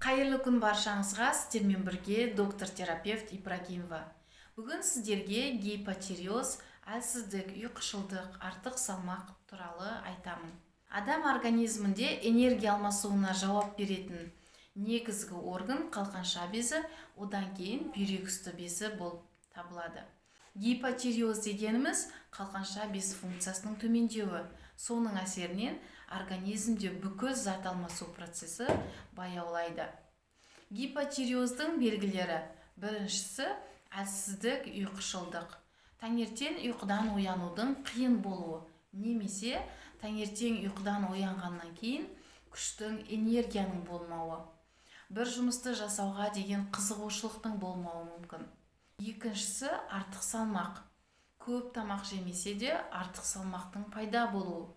Қайырлы күн баршаңызға, сіздермен бірге доктор-терапевт Ибрагимова. Бүгін сіздерге гипотиреоз, әлсіздік, ұйқышылдық, артық салмақ туралы айтамын. Адам организмінде энергия алмасуына жауап беретін негізгі орган қалқанша безі, одан кейін бүйрек үсті безі болып табылады. Гипотиреоз дегеніміз қалқанша без функциясының төмендеуі. Соның әсерінен организмде бүкіл зат алмасу процесі баяулайды. Гипотиреоздың белгілері: біріншісі әлсіздік, ұйқышылдық. Таңертең ұйқыдан оянудың қиын болуы, немесе таңертең ұйқыдан оянғаннан кейін күштің, энергияның болмауы. Бір жұмысты жасауға деген қызығушылықтың болмауы мүмкін. Екіншісі артық салмақ. Көп тамақ жемесе де артық салмақтың пайда болуы.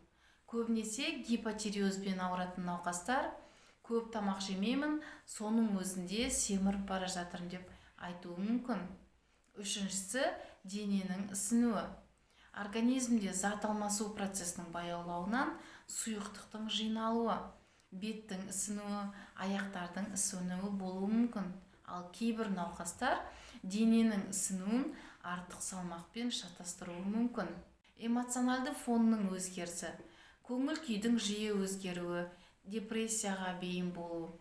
Көбінесе гипотиреозбен ауыратын науқастар көп тамақ жемеймін, соның өзінде семіріп бара жатырмын деп айтуы мүмкін. Үшіншісі дененің ісінуі. Организмде зат алмасу процесінің баяулауынан сұйықтықтың жиналуы, беттің ісінуі, аяқтардың ісінуі болуы мүмкін. Ал кейбір науқастар дененің ісінуін артық салмақпен шатастыруы мүмкін. Эмоционалды фонның өзгерісі, көңіл күйдің жиі өзгеруі, депрессияға бейім болу,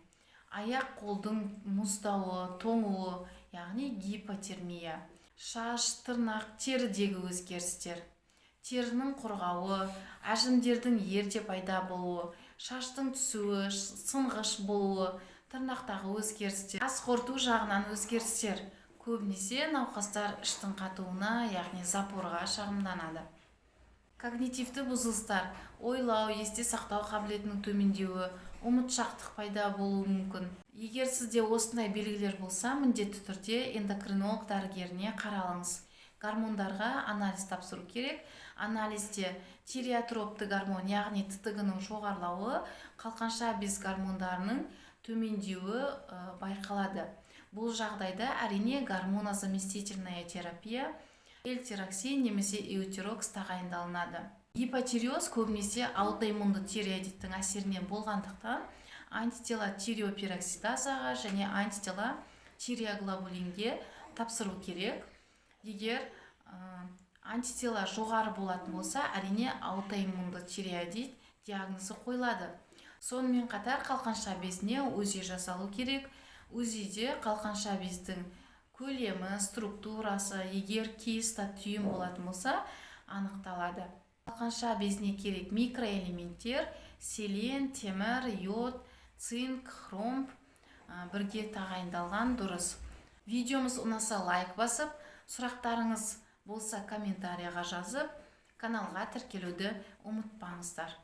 аяқ қолдың мұздауы, тоңуы, яғни гипотермия, шаш, тырнақ, терідегі өзгерістер, терінің құрғауы, әжімдердің ерте пайда болуы, шаштың түсуі, сынғыш болуы, тырнақтағы өзгерістер, ас қорыту жағынан өзгерістер. Көбінесе науқастар іштің қатуына, яғни запорға шағымданады. Когнитивті бұзылыстар, ойлау, есте сақтау қабілетінің төмендеуі, ұмытшақтық пайда болуы мүмкін. Егер сізде осындай белгілер болса, міндетті түрде эндокринолог дәрігеріне қаралыңыз. Гормондарға анализ тапсыру керек. Анализде тиреотропты гормон, яғни ТТГ-ның жоғарылауы, қалқанша без гормондарының төмендеуі байқалады. Бұл жағдайда әрине гормонозаместительная терапия, эльтироксин немесе эутирокс тағайындалынады. Гипотиреоз көбінесе аутоиммунды тиреоидиттің әсерінен болғандықтан антитела тиреопероксидазаға және антитела тиреоглобулинге тапсыру керек. Егер антитела жоғары болатын болса, әрине аутоиммунды тиреоидит диагнозы қойылады. Сонымен қатар қалқанша безіне УЗИ жасалу керек. УЗИде қалқанша бездің көлемі, структурасы, егер киста түйін болатын болса, анықталады. Қалқанша безіне керек микроэлементтер: селен, темір, йод, цинк, хром бірге тағайындалған дұрыс. Видеомыз ұнаса лайк басып, сұрақтарыңыз болса комментарияға жазып, каналға тіркелуді ұмытпаңыздар.